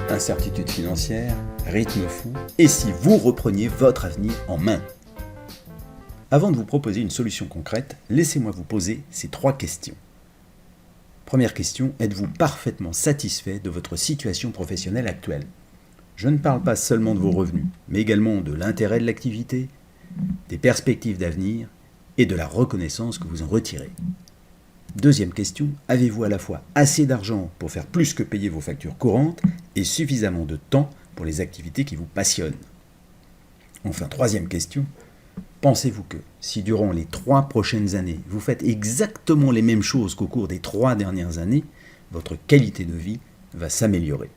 Incertitude financière, rythme fou, et si vous repreniez votre avenir en main? Avant de vous proposer une solution concrète, laissez-moi vous poser ces 3 questions. Première question, êtes-vous parfaitement satisfait de votre situation professionnelle actuelle? Je ne parle pas seulement de vos revenus, mais également de l'intérêt de l'activité, des perspectives d'avenir et de la reconnaissance que vous en retirez. Deuxième question, avez-vous à la fois assez d'argent pour faire plus que payer vos factures courantes et suffisamment de temps pour les activités qui vous passionnent? Enfin, troisième question, pensez-vous que si durant les 3 prochaines années, vous faites exactement les mêmes choses qu'au cours des 3 dernières années, votre qualité de vie va s'améliorer?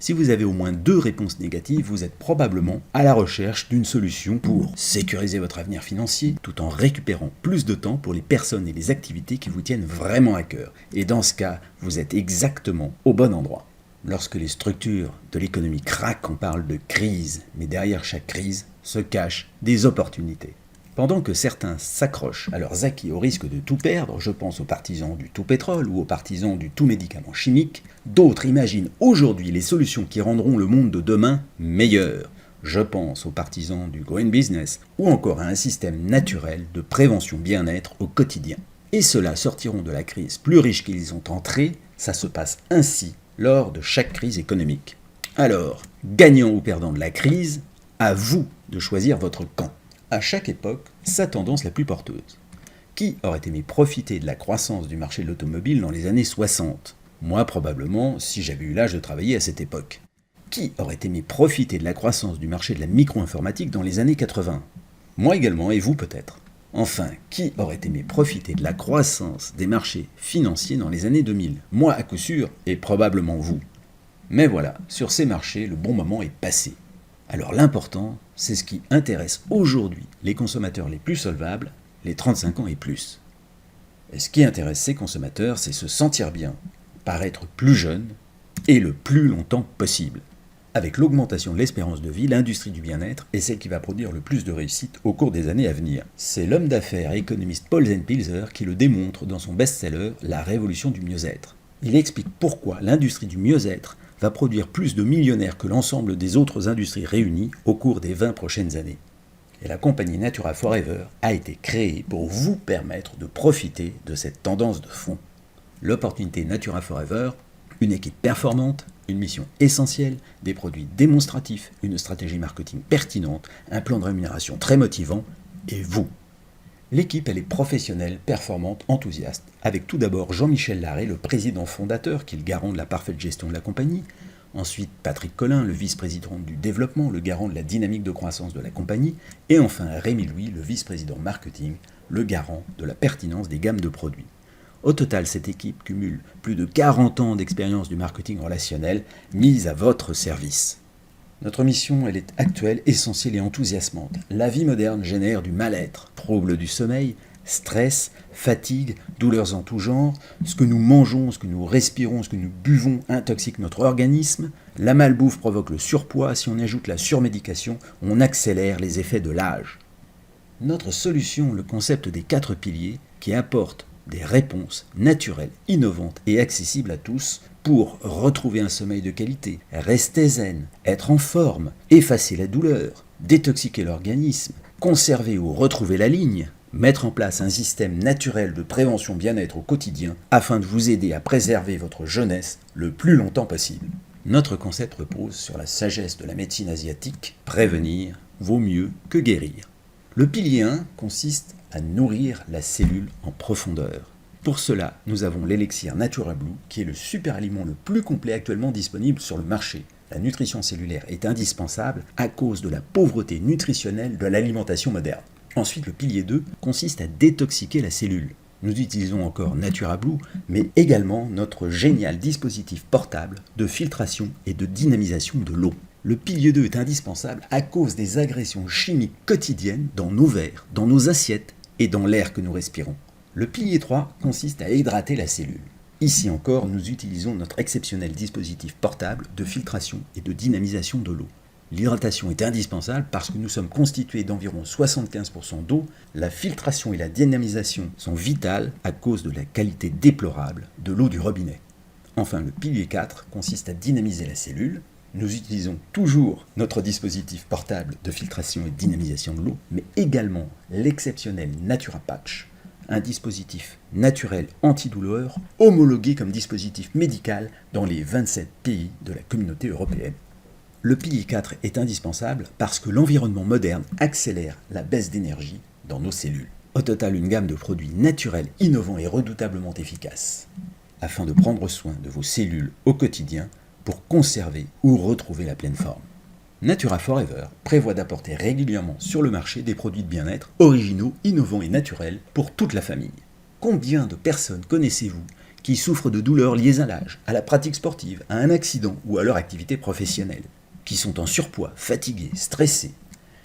Si vous avez au moins 2 réponses négatives, vous êtes probablement à la recherche d'une solution pour sécuriser votre avenir financier tout en récupérant plus de temps pour les personnes et les activités qui vous tiennent vraiment à cœur. Et dans ce cas, vous êtes exactement au bon endroit. Lorsque les structures de l'économie craquent, on parle de crise, mais derrière chaque crise se cachent des opportunités. Pendant que certains s'accrochent à leurs acquis au risque de tout perdre, je pense aux partisans du tout pétrole ou aux partisans du tout médicament chimique, d'autres imaginent aujourd'hui les solutions qui rendront le monde de demain meilleur. Je pense aux partisans du green business ou encore à un système naturel de prévention bien-être au quotidien. Et ceux-là sortiront de la crise plus riches qu'ils y sont entrés, ça se passe ainsi lors de chaque crise économique. Alors, gagnant ou perdant de la crise, à vous de choisir votre camp. À chaque époque, sa tendance la plus porteuse. Qui aurait aimé profiter de la croissance du marché de l'automobile dans les années 60? Moi, probablement, si j'avais eu l'âge de travailler à cette époque. Qui aurait aimé profiter de la croissance du marché de la micro-informatique dans les années 80? Moi également, et vous peut-être. Enfin, qui aurait aimé profiter de la croissance des marchés financiers dans les années 2000? Moi, à coup sûr, et probablement vous. Mais voilà, sur ces marchés, le bon moment est passé. Alors l'important, c'est ce qui intéresse aujourd'hui les consommateurs les plus solvables, les 35 ans et plus. Et ce qui intéresse ces consommateurs, c'est se sentir bien, paraître plus jeune et le plus longtemps possible. Avec l'augmentation de l'espérance de vie, l'industrie du bien-être est celle qui va produire le plus de réussite au cours des années à venir. C'est l'homme d'affaires et économiste Paul Pilzer qui le démontre dans son best-seller « La révolution du mieux-être ». Il explique pourquoi l'industrie du mieux-être va produire plus de millionnaires que l'ensemble des autres industries réunies au cours des 20 prochaines années. Et la compagnie Natura Forever a été créée pour vous permettre de profiter de cette tendance de fond. L'opportunité Natura Forever, une équipe performante, une mission essentielle, des produits démonstratifs, une stratégie marketing pertinente, un plan de rémunération très motivant, et vous. L'équipe, elle est professionnelle, performante, enthousiaste, avec tout d'abord Jean-Michel Larrey, le président fondateur, qui est le garant de la parfaite gestion de la compagnie, ensuite Patrick Collin, le vice-président du développement, le garant de la dynamique de croissance de la compagnie, et enfin Rémi Louis, le vice-président marketing, le garant de la pertinence des gammes de produits. Au total, cette équipe cumule plus de 40 ans d'expérience du marketing relationnel mise à votre service. Notre mission, elle est actuelle, essentielle et enthousiasmante. La vie moderne génère du mal-être, troubles du sommeil, stress, fatigue, douleurs en tout genre. Ce que nous mangeons, ce que nous respirons, ce que nous buvons intoxique notre organisme. La malbouffe provoque le surpoids. Si on ajoute la surmédication, on accélère les effets de l'âge. Notre solution, le concept des 4 piliers, qui apporte des réponses naturelles, innovantes et accessibles à tous pour retrouver un sommeil de qualité, rester zen, être en forme, effacer la douleur, détoxiquer l'organisme, conserver ou retrouver la ligne, mettre en place un système naturel de prévention bien-être au quotidien afin de vous aider à préserver votre jeunesse le plus longtemps possible. Notre concept repose sur la sagesse de la médecine asiatique, prévenir vaut mieux que guérir. Le pilier 1 consiste à nourrir la cellule en profondeur. Pour cela, nous avons l'élixir Natura Blue, qui est le super aliment le plus complet actuellement disponible sur le marché. La nutrition cellulaire est indispensable à cause de la pauvreté nutritionnelle de l'alimentation moderne. Ensuite, le pilier 2 consiste à détoxiquer la cellule. Nous utilisons encore Natura Blue, mais également notre génial dispositif portable de filtration et de dynamisation de l'eau. Le pilier 2 est indispensable à cause des agressions chimiques quotidiennes dans nos verres, dans nos assiettes et dans l'air que nous respirons. Le pilier 3 consiste à hydrater la cellule. Ici encore, nous utilisons notre exceptionnel dispositif portable de filtration et de dynamisation de l'eau. L'hydratation est indispensable parce que nous sommes constitués d'environ 75% d'eau. La filtration et la dynamisation sont vitales à cause de la qualité déplorable de l'eau du robinet. Enfin, le pilier 4 consiste à dynamiser la cellule. Nous utilisons toujours notre dispositif portable de filtration et de dynamisation de l'eau, mais également l'exceptionnel NaturaPatch, un dispositif naturel antidouleur homologué comme dispositif médical dans les 27 pays de la communauté européenne. Le pilier 4 est indispensable parce que l'environnement moderne accélère la baisse d'énergie dans nos cellules. Au total, une gamme de produits naturels, innovants et redoutablement efficaces, afin de prendre soin de vos cellules au quotidien pour conserver ou retrouver la pleine forme. Natura Forever prévoit d'apporter régulièrement sur le marché des produits de bien-être originaux, innovants et naturels pour toute la famille. Combien de personnes connaissez-vous qui souffrent de douleurs liées à l'âge, à la pratique sportive, à un accident ou à leur activité professionnelle, qui sont en surpoids, fatiguées, stressées,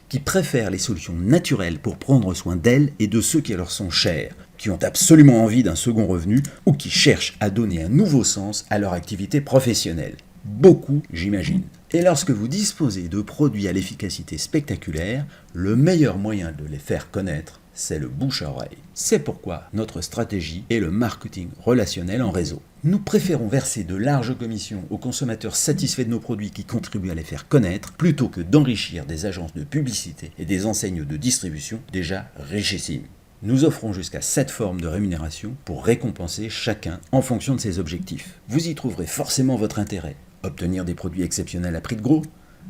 qui préfèrent les solutions naturelles pour prendre soin d'elles et de ceux qui leur sont chers, qui ont absolument envie d'un second revenu ou qui cherchent à donner un nouveau sens à leur activité professionnelle. Beaucoup, j'imagine. Et lorsque vous disposez de produits à l'efficacité spectaculaire, le meilleur moyen de les faire connaître, c'est le bouche à oreille. C'est pourquoi notre stratégie est le marketing relationnel en réseau. Nous préférons verser de larges commissions aux consommateurs satisfaits de nos produits qui contribuent à les faire connaître, plutôt que d'enrichir des agences de publicité et des enseignes de distribution déjà richissimes. Nous offrons jusqu'à 7 formes de rémunération pour récompenser chacun en fonction de ses objectifs. Vous y trouverez forcément votre intérêt. Obtenir des produits exceptionnels à prix de gros,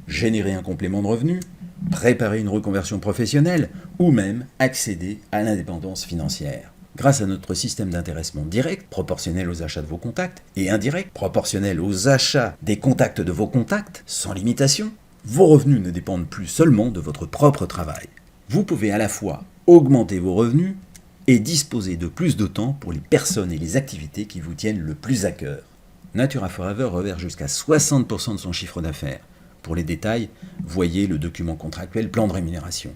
générer un complément de revenus, préparer une reconversion professionnelle ou même accéder à l'indépendance financière. Grâce à notre système d'intéressement direct, proportionnel aux achats de vos contacts, et indirect, proportionnel aux achats des contacts de vos contacts, sans limitation, vos revenus ne dépendent plus seulement de votre propre travail. Vous pouvez à la fois augmenter vos revenus et disposer de plus de temps pour les personnes et les activités qui vous tiennent le plus à cœur. Natura Forever reverse jusqu'à 60% de son chiffre d'affaires. Pour les détails, voyez le document contractuel plan de rémunération.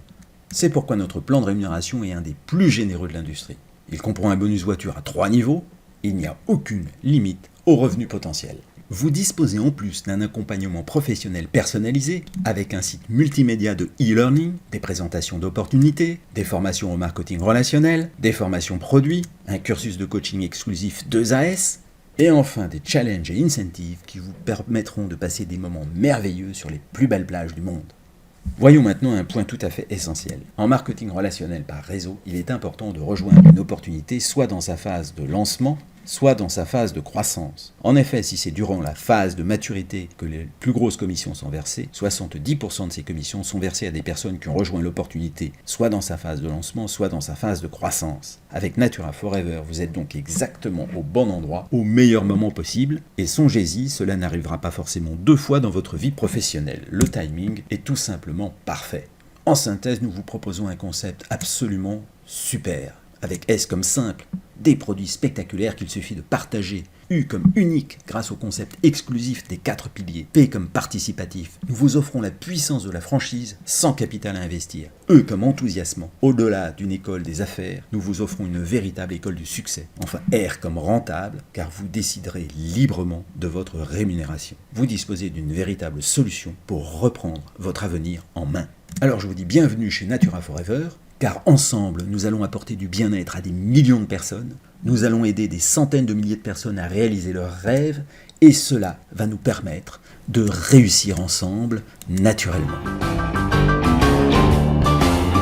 C'est pourquoi notre plan de rémunération est un des plus généreux de l'industrie. Il comprend un bonus voiture à 3 niveaux, et il n'y a aucune limite au revenu potentiel. Vous disposez en plus d'un accompagnement professionnel personnalisé avec un site multimédia de e-learning, des présentations d'opportunités, des formations au marketing relationnel, des formations produits, un cursus de coaching exclusif 2AS, et enfin des challenges et incentives qui vous permettront de passer des moments merveilleux sur les plus belles plages du monde. Voyons maintenant un point tout à fait essentiel. En marketing relationnel par réseau, il est important de rejoindre une opportunité soit dans sa phase de lancement, soit dans sa phase de croissance. En effet, si c'est durant la phase de maturité que les plus grosses commissions sont versées, 70% de ces commissions sont versées à des personnes qui ont rejoint l'opportunité, soit dans sa phase de lancement, soit dans sa phase de croissance. Avec Natura Forever, vous êtes donc exactement au bon endroit, au meilleur moment possible, et songez-y, cela n'arrivera pas forcément 2 fois dans votre vie professionnelle. Le timing est tout simplement parfait. En synthèse, nous vous proposons un concept absolument super, avec S comme simple, des produits spectaculaires qu'il suffit de partager, U comme unique grâce au concept exclusif des 4 piliers, P comme participatif. Nous vous offrons la puissance de la franchise sans capital à investir, E comme enthousiasmant. Au-delà d'une école des affaires, nous vous offrons une véritable école du succès. Enfin, R comme rentable, car vous déciderez librement de votre rémunération. Vous disposez d'une véritable solution pour reprendre votre avenir en main. Alors je vous dis bienvenue chez Natura Forever, car ensemble, nous allons apporter du bien-être à des millions de personnes, nous allons aider des centaines de milliers de personnes à réaliser leurs rêves, et cela va nous permettre de réussir ensemble naturellement.